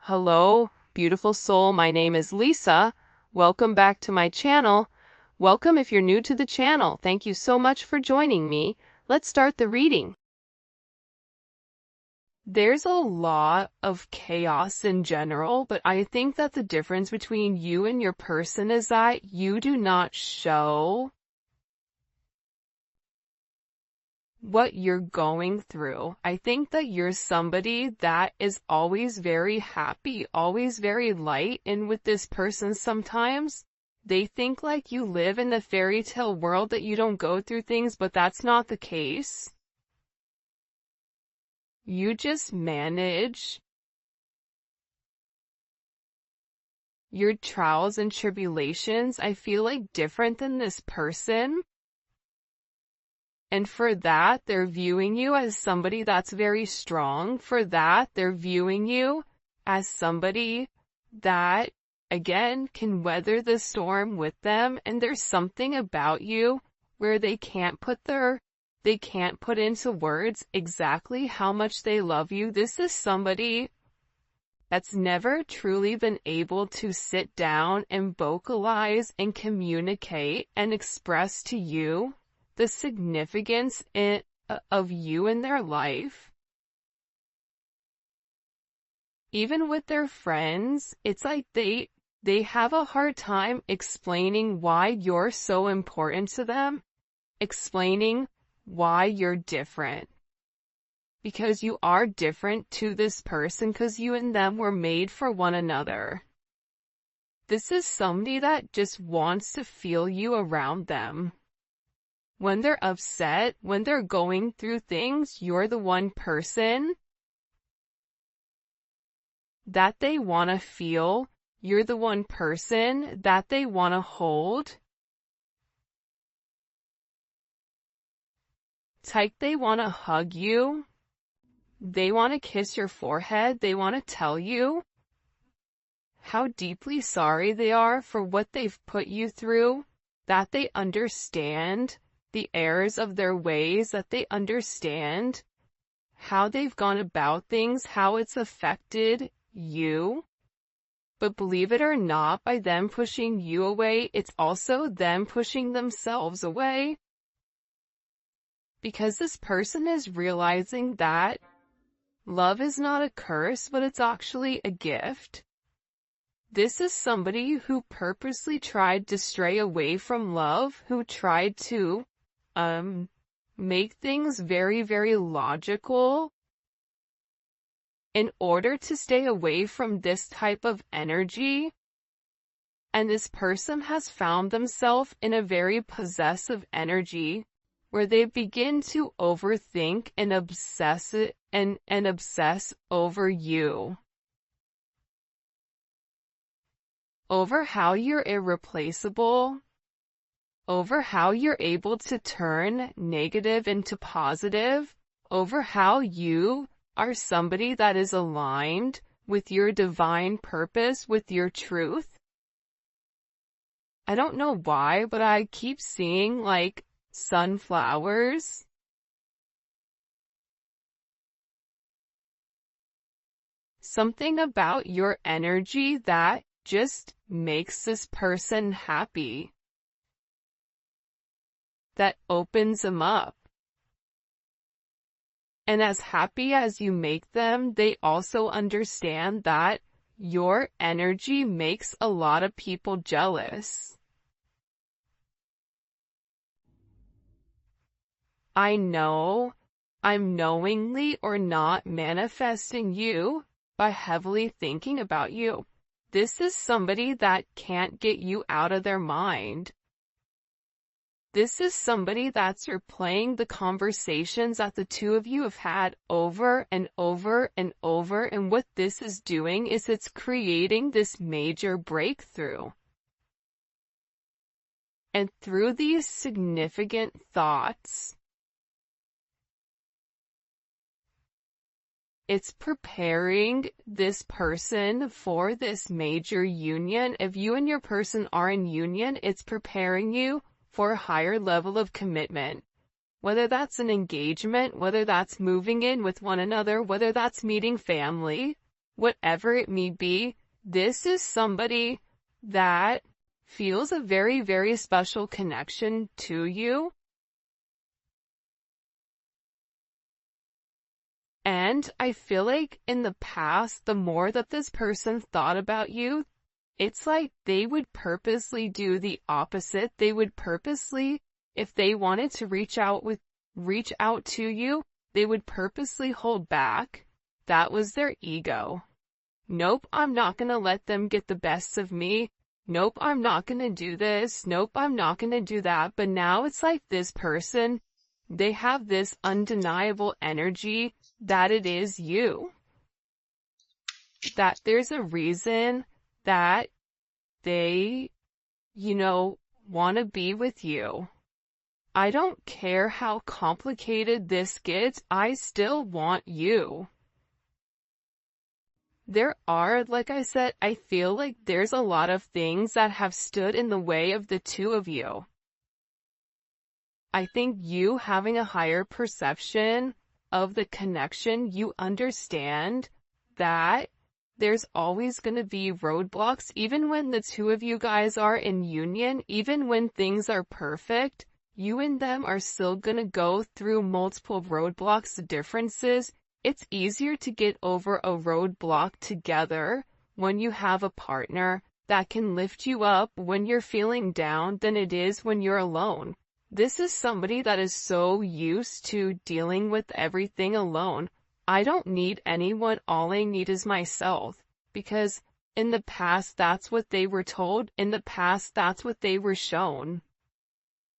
Hello, beautiful soul. My name is Lisa. Welcome back to my channel. Welcome if you're new to the channel. Thank you so much for joining me. Let's start the reading. There's a lot of chaos in general, but I think that the difference between you and your person is that you do not show what you're going through. I think that you're somebody that is always very happy, always very light, and with this person sometimes they think like you live in the fairy tale world, that you don't go through things, but that's not the case. You just manage your trials and tribulations, I feel like, different than this person. And for that, they're viewing you as somebody that's very strong. For that, they're viewing you as somebody that, again, can weather the storm with them. And there's something about you where they can't put into words exactly how much they love you. This is somebody that's never truly been able to sit down and vocalize and communicate and express to you the significance of you in their life. Even with their friends, it's like they have a hard time explaining why you're so important to them, explaining why you're different. Because you are different to this person, because you and them were made for one another. This is somebody that just wants to feel you around them. When they're upset, when they're going through things, you're the one person that they want to feel. You're the one person that they want to hold. It's like they want to hug you. They want to kiss your forehead. They want to tell you how deeply sorry they are for what they've put you through, that they understand the errors of their ways, that they understand how they've gone about things, how it's affected you. But believe it or not, by them pushing you away, it's also them pushing themselves away. Because this person is realizing that love is not a curse, but it's actually a gift. This is somebody who purposely tried to stray away from love, who tried to make things very, very logical in order to stay away from this type of energy. And this person has found themselves in a very possessive energy where they begin to overthink and obsess over you, over how you're irreplaceable, over how you're able to turn negative into positive, over how you are somebody that is aligned with your divine purpose, with your truth. I don't know why, but I keep seeing like sunflowers. Something about your energy that just makes this person happy, that opens them up. And as happy as you make them, they also understand that your energy makes a lot of people jealous. I know I'm knowingly or not manifesting you by heavily thinking about you. This is somebody that can't get you out of their mind. This is somebody that's replaying the conversations that the two of you have had over and over and over, and what this is doing is it's creating this major breakthrough. And through these significant thoughts, it's preparing this person for this major union. If you and your person are in union, it's preparing you for a higher level of commitment. Whether that's an engagement, whether that's moving in with one another, whether that's meeting family, whatever it may be, this is somebody that feels a very, very special connection to you. And I feel like in the past, the more that this person thought about you, it's like they would purposely do the opposite. They would purposely, if they wanted to reach out to you, they would purposely hold back. That was their ego. Nope, I'm not gonna let them get the best of me. Nope, I'm not gonna do this. Nope, I'm not gonna do that. But now it's like this person, they have this undeniable energy that it is you. That there's a reason that they, want to be with you. I don't care how complicated this gets, I still want you. There are, like I said, I feel like there's a lot of things that have stood in the way of the two of you. I think you having a higher perception of the connection, you understand that there's always going to be roadblocks, even when the two of you guys are in union, even when things are perfect, you and them are still going to go through multiple roadblocks, differences. It's easier to get over a roadblock together when you have a partner that can lift you up when you're feeling down than it is when you're alone. This is somebody that is so used to dealing with everything alone. I don't need anyone, all I need is myself. Because in the past, that's what they were told. In the past, that's what they were shown.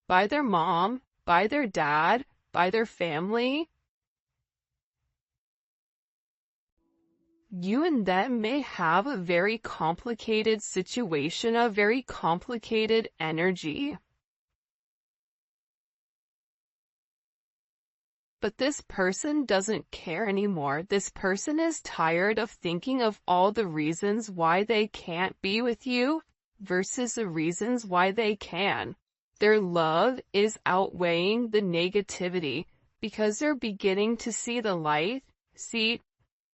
By their mom, by their dad, by their family. You and them may have a very complicated situation, a very complicated energy. But this person doesn't care anymore. This person is tired of thinking of all the reasons why they can't be with you versus the reasons why they can. Their love is outweighing the negativity because they're beginning to see the light. See,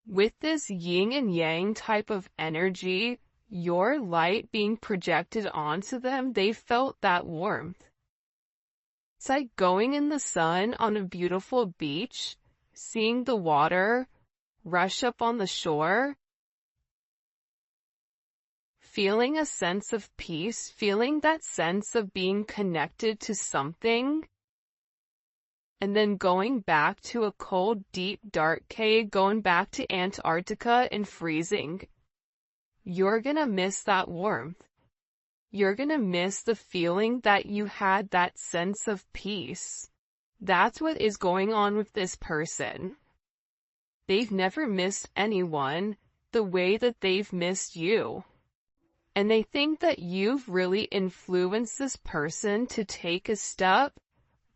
with this yin and yang type of energy, your light being projected onto them, they felt that warmth. It's like going in the sun on a beautiful beach, seeing the water rush up on the shore, feeling a sense of peace, feeling that sense of being connected to something, and then going back to a cold, deep, dark cave, going back to Antarctica and freezing. You're gonna miss that warmth. You're gonna miss the feeling that you had, that sense of peace. That's what is going on with this person. They've never missed anyone the way that they've missed you. And they think that you've really influenced this person to take a step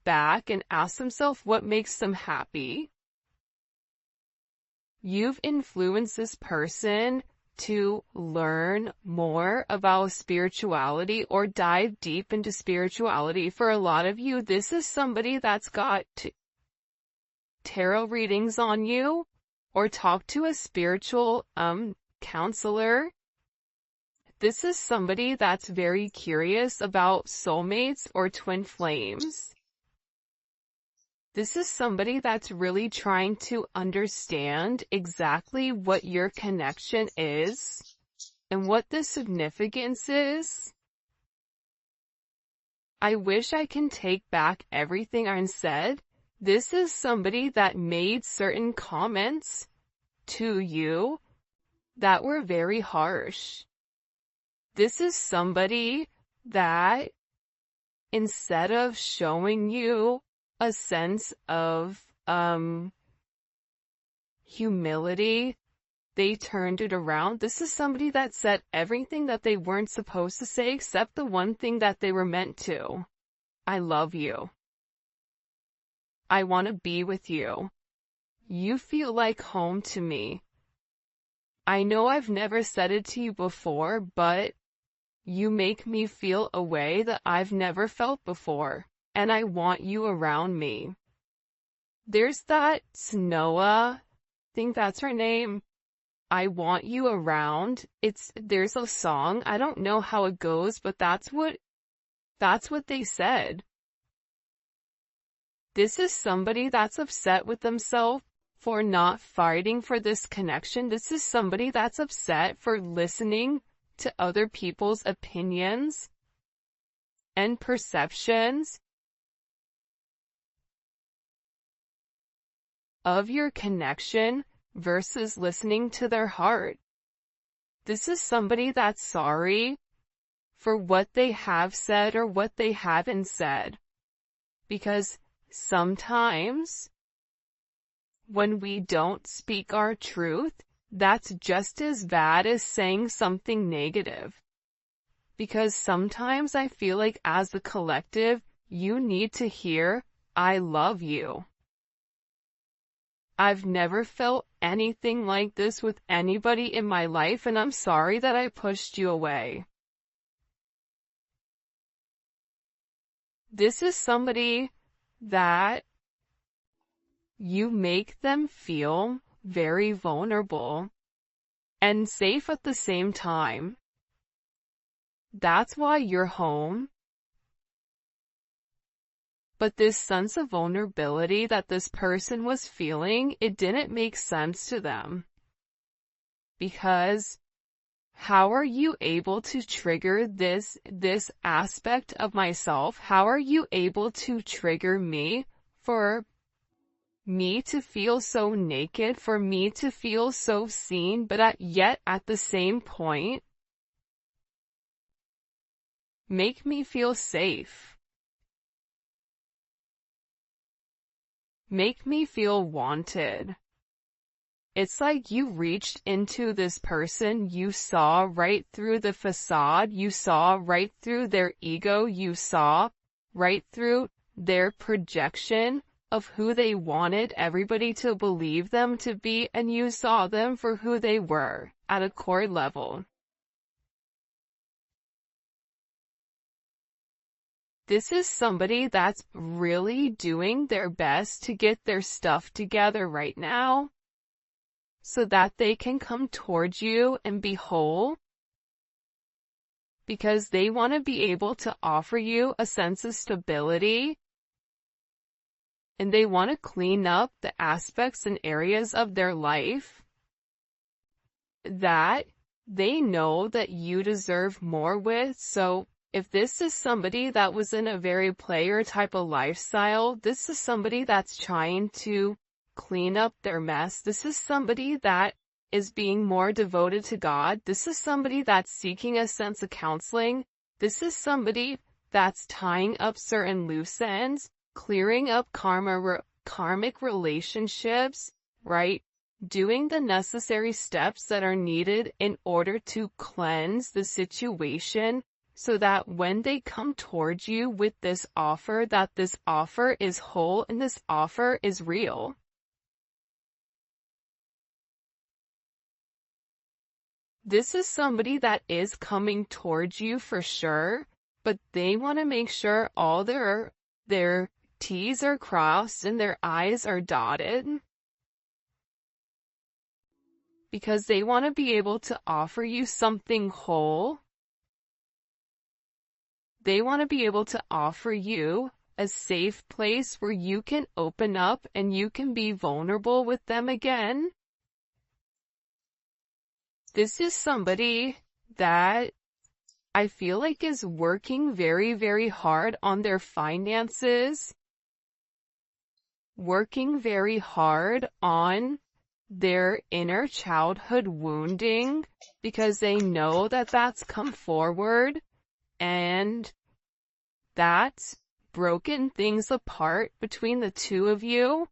back and ask themselves what makes them happy. You've influenced this person to learn more about spirituality or dive deep into spirituality. For a lot of you, this is somebody that's got tarot readings on you or talk to a spiritual counselor. This is somebody that's very curious about soulmates or twin flames. This is somebody that's really trying to understand exactly what your connection is and what the significance is. I wish I can take back everything I said. This is somebody that made certain comments to you that were very harsh. This is somebody that, instead of showing you a sense of humility, they turned it around. This is somebody that said everything that they weren't supposed to say except the one thing that they were meant to. I love you. I want to be with you. You feel like home to me. I know I've never said it to you before, but you make me feel a way that I've never felt before. And I want you around me. There's that Snowa, I think that's her name. I want you around. There's a song, I don't know how it goes, but that's what they said. This is somebody that's upset with themselves for not fighting for this connection. This is somebody that's upset for listening to other people's opinions and perceptions of your connection versus listening to their heart. This is somebody that's sorry for what they have said or what they haven't said. Because sometimes when we don't speak our truth, that's just as bad as saying something negative. Because sometimes I feel like as a collective, you need to hear, I love you. I've never felt anything like this with anybody in my life, and I'm sorry that I pushed you away. This is somebody that you make them feel very vulnerable and safe at the same time. That's why you're home. But this sense of vulnerability that this person was feeling, it didn't make sense to them. Because how are you able to trigger this aspect of myself? How are you able to trigger me for me to feel so naked, for me to feel so seen, but yet at the same point, make me feel safe. Make me feel wanted. It's like you reached into this person, you saw right through the facade, you saw right through their ego, you saw right through their projection of who they wanted everybody to believe them to be, and you saw them for who they were at a core level. This is somebody that's really doing their best to get their stuff together right now so that they can come towards you and be whole, because they want to be able to offer you a sense of stability, and they want to clean up the aspects and areas of their life that they know that you deserve more with. So if this is somebody that was in a very player type of lifestyle, this is somebody that's trying to clean up their mess. This is somebody that is being more devoted to God. This is somebody that's seeking a sense of counseling. This is somebody that's tying up certain loose ends, clearing up karmic relationships, right? Doing the necessary steps that are needed in order to cleanse the situation, so that when they come towards you with this offer, that this offer is whole and this offer is real. This is somebody that is coming towards you for sure, but they want to make sure all their T's are crossed and their I's are dotted, because they want to be able to offer you something whole. They want to be able to offer you a safe place where you can open up and you can be vulnerable with them again. This is somebody that I feel like is working very, very hard on their finances, working very hard on their inner childhood wounding, because they know that that's come forward and that's broken things apart between the two of you.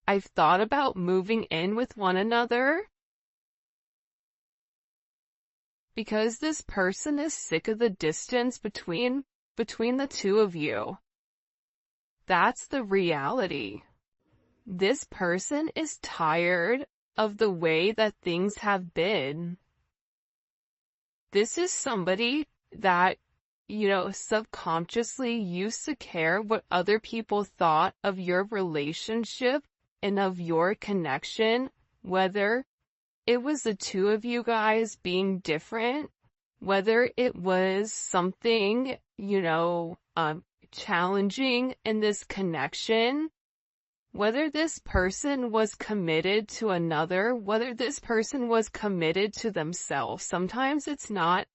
I've thought about moving in with one another, because this person is sick of the distance between the two of you. That's the reality. This person is tired of the way that things have been. This is somebody that, subconsciously used to care what other people thought of your relationship and of your connection, whether it was the two of you guys being different, whether it was something, challenging in this connection, whether this person was committed to another, whether this person was committed to themselves. Sometimes it's not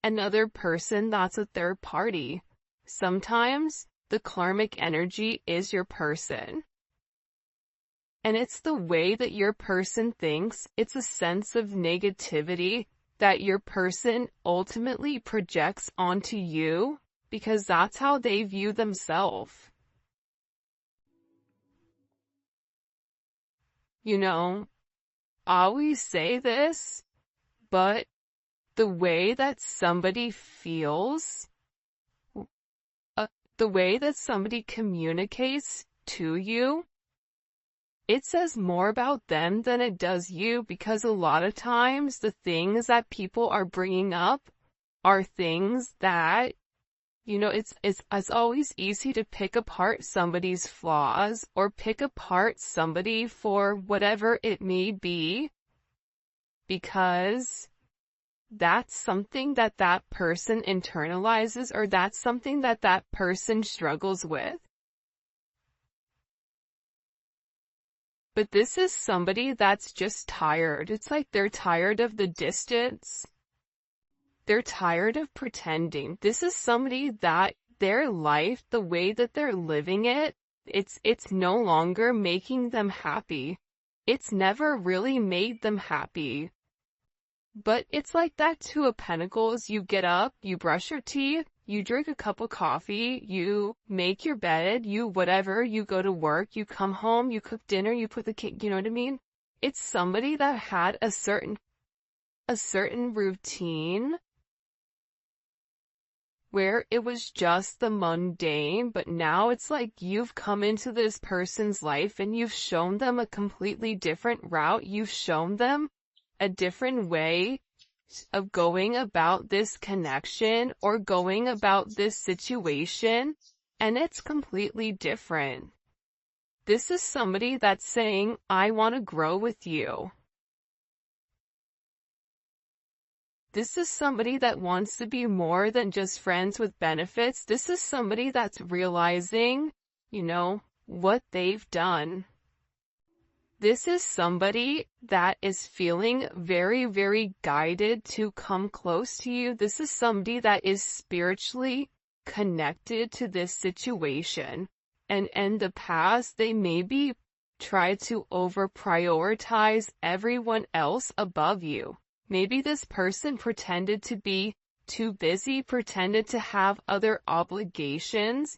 another person, that's a third party. Sometimes the karmic energy is your person. And it's the way that your person thinks, it's a sense of negativity that your person ultimately projects onto you, because that's how they view themselves. I always say this, but the way that somebody feels, the way that somebody communicates to you, it says more about them than it does you, because a lot of times the things that people are bringing up are things that, it's always easy to pick apart somebody's flaws or pick apart somebody for whatever it may be, because that's something that that person internalizes, or that's something that that person struggles with. But this is somebody that's just tired. It's like they're tired of the distance. They're tired of pretending. This is somebody that their life, the way that they're living it, it's no longer making them happy. It's never really made them happy. But it's like that Two of Pentacles. You get up, you brush your teeth, you drink a cup of coffee, you make your bed, you whatever, you go to work, you come home, you cook dinner, you put the cake, you know what I mean? It's somebody that had a certain routine where it was just the mundane, but now it's like you've come into this person's life and you've shown them a completely different route. You've shown them a different way of going about this connection or going about this situation, and it's completely different. This is somebody that's saying, I want to grow with you. This is somebody that wants to be more than just friends with benefits. This is somebody that's realizing, what they've done. This is somebody that is feeling very, very guided to come close to you. This is somebody that is spiritually connected to this situation. And in the past, they maybe tried to over-prioritize everyone else above you. Maybe this person pretended to be too busy, pretended to have other obligations,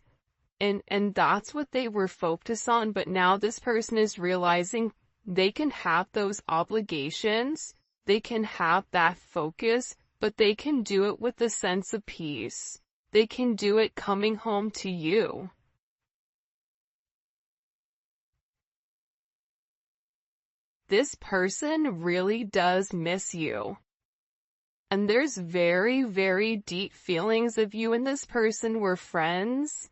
and that's what they were focused on. But now this person is realizing they can have those obligations, they can have that focus, but they can do it with a sense of peace. They can do it coming home to you. This person really does miss you. And there's very, very deep feelings of you and this person were friends.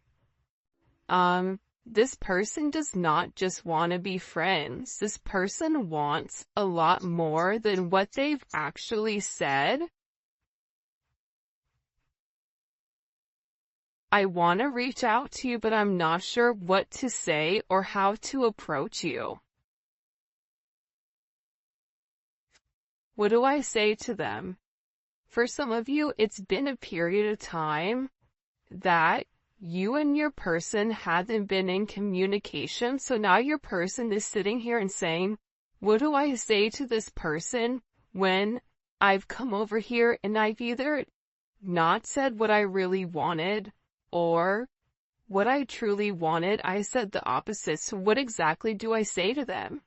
This person does not just want to be friends. This person wants a lot more than what they've actually said. I want to reach out to you, but I'm not sure what to say or how to approach you. What do I say to them? For some of you, it's been a period of time that you and your person haven't been in communication, so now your person is sitting here and saying, what do I say to this person when I've come over here and I've either not said what I really wanted, or what I truly wanted, I said the opposite. So what exactly do I say to them?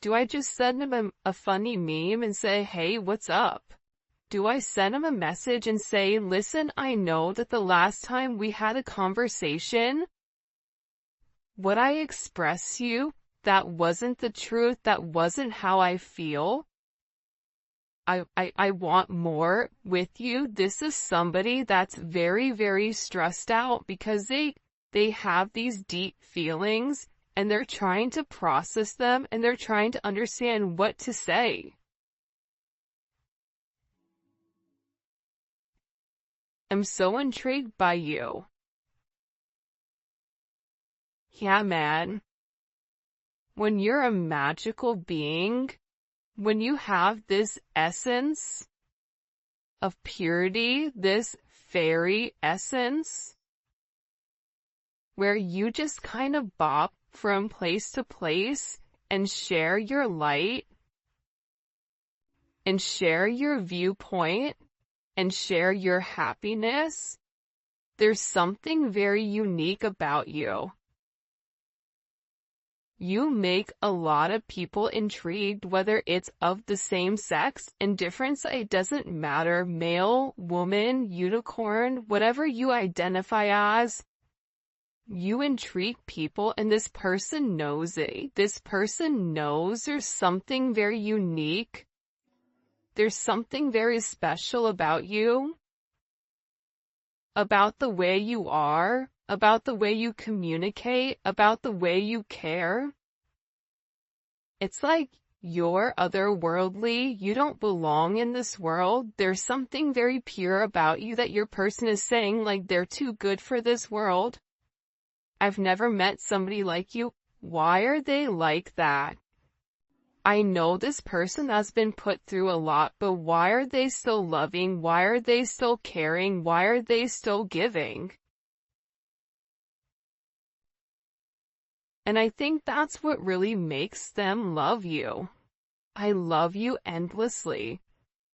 Do I just send them a funny meme and say, hey, what's up? Do I send them a message and say, listen, I know that the last time we had a conversation, what I expressed to you, that wasn't the truth, that wasn't how I feel. I want more with you. This is somebody that's very, very stressed out because they have these deep feelings and they're trying to process them and they're trying to understand what to say. I'm so intrigued by you. Yeah, man. When you're a magical being, when you have this essence of purity, this fairy essence, where you just kind of bop from place to place and share your light and share your viewpoint and share your happiness, there's something very unique about you. You make a lot of people intrigued, whether it's of the same sex, indifference, it doesn't matter, male, woman, unicorn, whatever you identify as, you intrigue people, and this person knows it. This person knows there's something very unique. There's something very special about you, about the way you are, about the way you communicate, about the way you care. It's like you're otherworldly. You don't belong in this world. There's something very pure about you that your person is saying, like, they're too good for this world. I've never met somebody like you. Why are they like that? I know this person has been put through a lot, but why are they still loving? Why are they still caring? Why are they still giving? And I think that's what really makes them love you. I love you endlessly.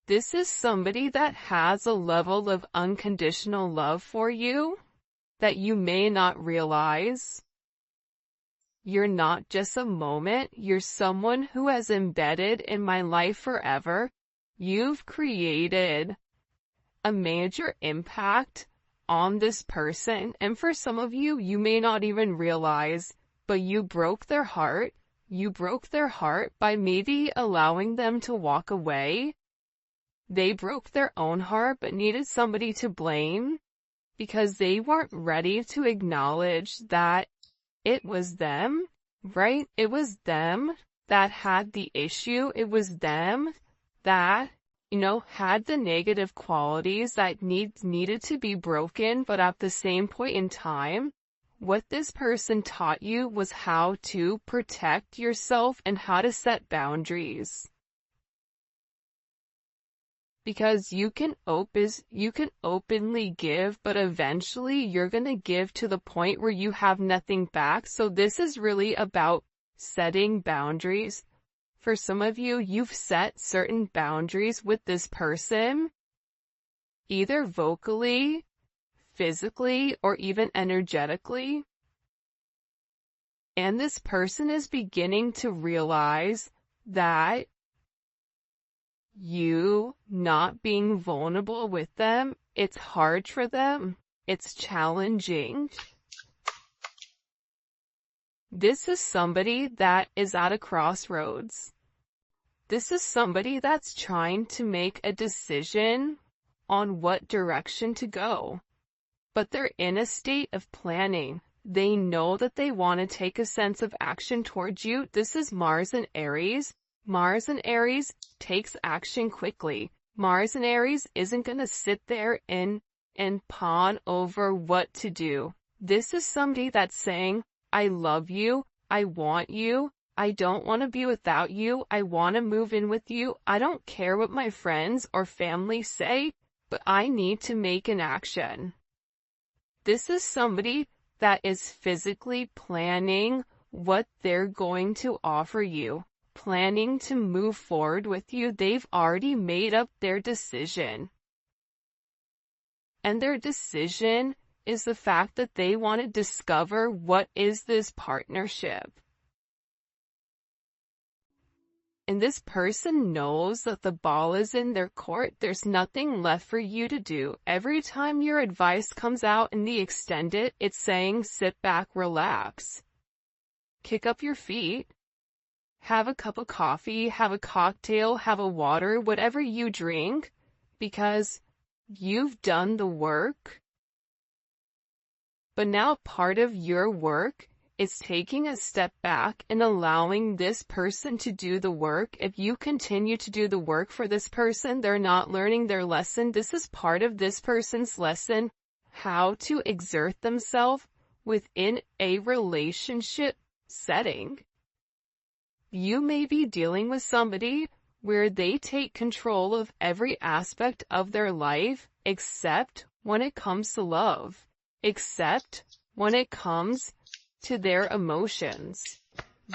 This is somebody that has a level of unconditional love for you that you may not realize. You're not just a moment, you're someone who has embedded in my life forever. You've created a major impact on this person, and for some of you, you may not even realize, but you broke their heart. You broke their heart by maybe allowing them to walk away. They broke their own heart but needed somebody to blame because they weren't ready to acknowledge that it was them, right? It was them that had the issue. It was them that, had the negative qualities that needed to be broken, but at the same point in time, what this person taught you was how to protect yourself and how to set boundaries. Because you can openly give, but eventually you're going to give to the point where you have nothing back. So this is really about setting boundaries. For some of you, you've set certain boundaries with this person, either vocally, physically, or even energetically. And this person is beginning to realize that you not being vulnerable with them, it's hard for them. It's challenging. This is somebody that is at a crossroads. This is somebody that's trying to make a decision on what direction to go. But they're in a state of planning. They know that they want to take a sense of action towards you. This is Mars and Aries. Mars and Aries takes action quickly. Mars and Aries isn't going to sit there and pawn over what to do. This is somebody that's saying, I love you, I want you, I don't want to be without you, I want to move in with you, I don't care what my friends or family say, but I need to make an action. This is somebody that is physically planning what they're going to offer you, planning to move forward with you. They've already made up their decision. And their decision is the fact that they want to discover what is this partnership. And this person knows that the ball is in their court. There's nothing left for you to do. Every time your advice comes out in the extended, it's saying sit back, relax, kick up your feet, have a cup of coffee, have a cocktail, have a water, whatever you drink, because you've done the work. But now part of your work is taking a step back and allowing this person to do the work. If you continue to do the work for this person, they're not learning their lesson. This is part of this person's lesson, how to exert themselves within a relationship setting. You may be dealing with somebody where they take control of every aspect of their life, except when it comes to love, except when it comes to their emotions.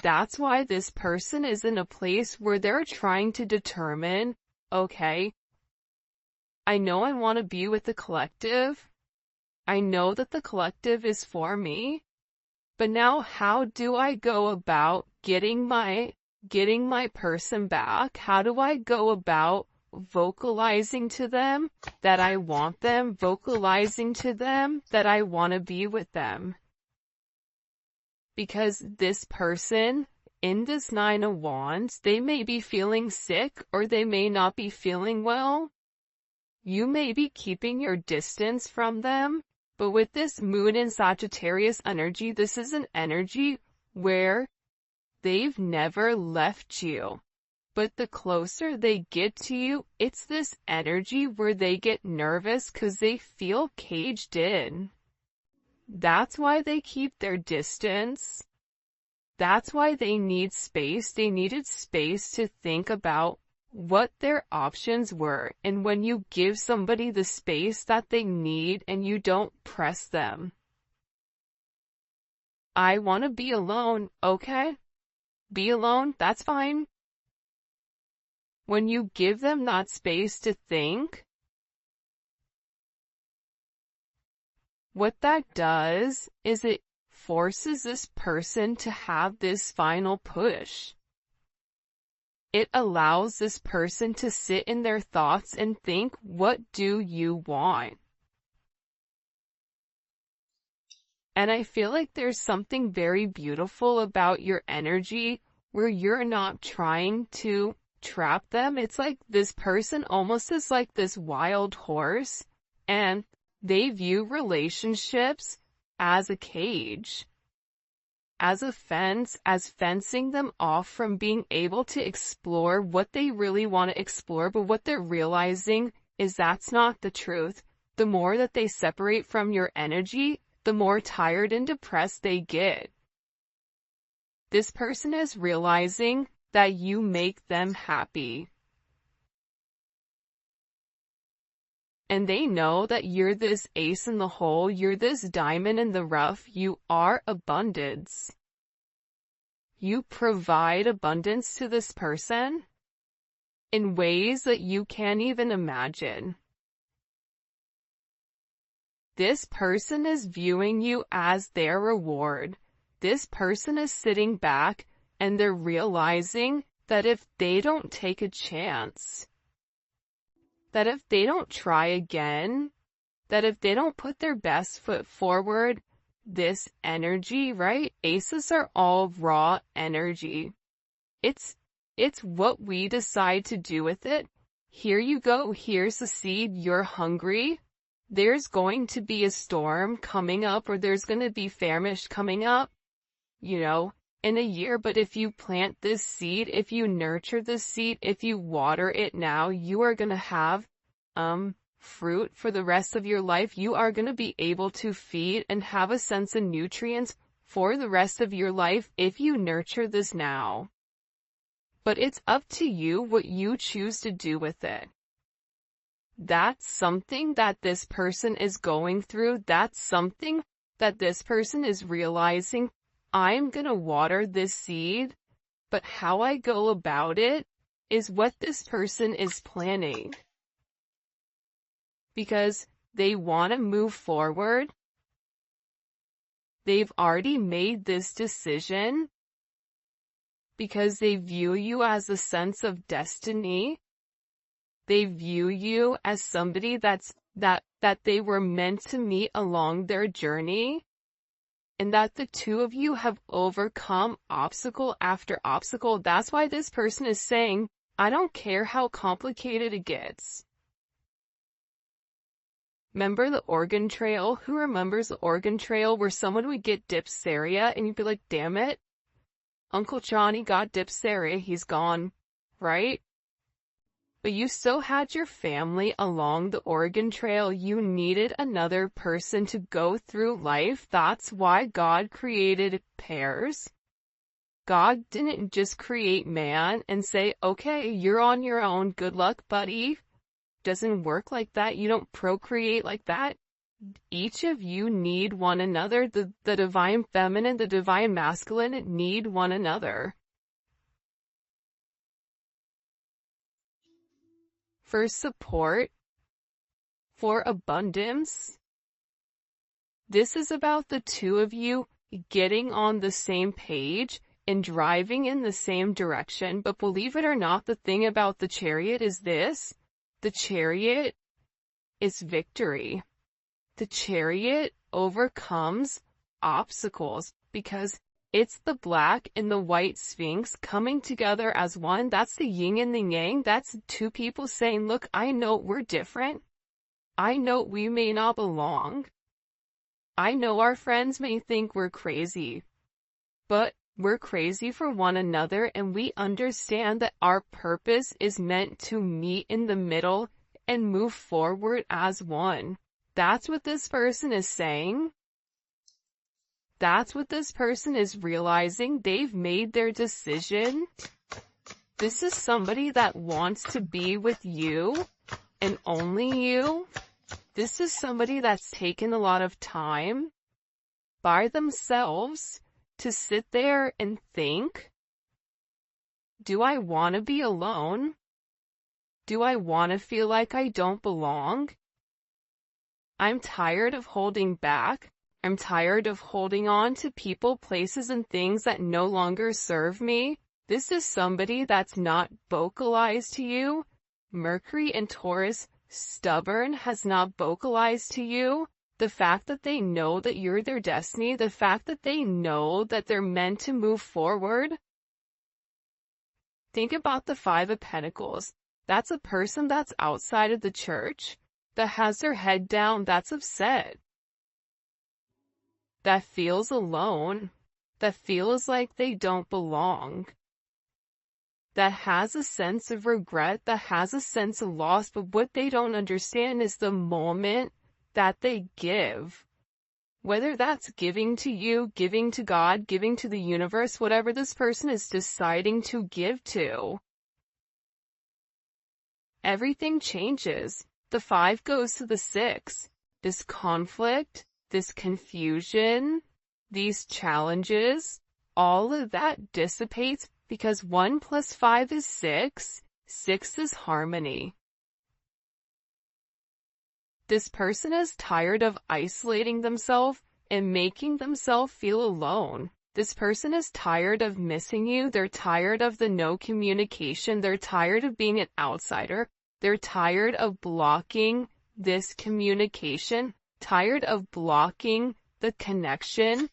That's why this person is in a place where they're trying to determine, okay, I know I want to be with the collective. I know that the collective is for me, but now how do I go about getting my person back? How do I go about vocalizing to them that I want them, vocalizing to them that I want to be with them? Because this person in this Nine of Wands, they may be feeling sick or they may not be feeling well. You may be keeping your distance from them, but with this moon in Sagittarius energy, this is an energy where they've never left you. But the closer they get to you, it's this energy where they get nervous because they feel caged in. That's why they keep their distance. That's why they need space. They needed space to think about what their options were. And when you give somebody the space that they need and you don't press them, I want to be alone. Okay, be alone. That's fine. When you give them that space to think, what that does is it forces this person to have this final push. It allows this person to sit in their thoughts and think, what do you want? And I feel like there's something very beautiful about your energy where you're not trying to trap them. It's like this person almost is like this wild horse, and they view relationships as a cage, as a fence, as fencing them off from being able to explore what they really want to explore. But what they're realizing is that's not the truth. The more that they separate from your energy, the more tired and depressed they get. This person is realizing that you make them happy. And they know that you're this ace in the hole, you're this diamond in the rough, you are abundance. You provide abundance to this person in ways that you can't even imagine. This person is viewing you as their reward. This person is sitting back and they're realizing that if they don't take a chance, that if they don't try again, that if they don't put their best foot forward, this energy, right? Aces are all raw energy. It's what we decide to do with it. Here you go. Here's the seed. You're hungry. There's going to be a storm coming up, or there's going to be famish coming up, in a year. But if you plant this seed, if you nurture this seed, if you water it now, you are going to have fruit for the rest of your life. You are going to be able to feed and have a sense of nutrients for the rest of your life if you nurture this now. But it's up to you what you choose to do with it. That's something that this person is going through. That's something that this person is realizing. I'm going to water this seed, but how I go about it is what this person is planning. Because they want to move forward. They've already made this decision because they view you as a sense of destiny. They view you as somebody that they were meant to meet along their journey, and that the two of you have overcome obstacle after obstacle. That's why this person is saying, I don't care how complicated it gets. Remember the Oregon Trail? Who remembers the Oregon Trail where someone would get diphtheria and you'd be like, damn it, Uncle Johnny got diphtheria, he's gone, right? But you still had your family along the Oregon Trail. You needed another person to go through life. That's why God created pairs. God didn't just create man and say, okay, you're on your own, good luck, buddy. Doesn't work like that. You don't procreate like that. Each of you need one another. The divine feminine, the divine masculine need one another. For support, for abundance. This is about the two of you getting on the same page and driving in the same direction. But believe it or not, the thing about the Chariot is this. The Chariot is victory. The Chariot overcomes obstacles because it's the black and the white Sphinx coming together as one. That's the yin and the yang. That's two people saying, look, I know we're different. I know we may not belong. I know our friends may think we're crazy, but we're crazy for one another, and we understand that our purpose is meant to meet in the middle and move forward as one. That's what this person is saying. That's what this person is realizing. They've made their decision. This is somebody that wants to be with you and only you. This is somebody that's taken a lot of time by themselves to sit there and think, do I want to be alone? Do I want to feel like I don't belong? I'm tired of holding back. I'm tired of holding on to people, places, and things that no longer serve me. This is somebody that's not vocalized to you. Mercury and Taurus, stubborn, has not vocalized to you. The fact that they know that you're their destiny, the fact that they know that they're meant to move forward. Think about the Five of Pentacles. That's a person that's outside of the church, that has their head down, that's upset, that feels alone, that feels like they don't belong, that has a sense of regret, that has a sense of loss. But what they don't understand is the moment that they give, whether that's giving to you, giving to God, giving to the universe, whatever this person is deciding to give to, everything changes. The 5 goes to the 6. This conflict, this confusion, these challenges, all of that dissipates because 1 + 5 is 6. 6 is harmony. This person is tired of isolating themselves and making themselves feel alone. This person is tired of missing you. They're tired of the no communication. They're tired of being an outsider. They're tired of blocking this communication, tired of blocking the connection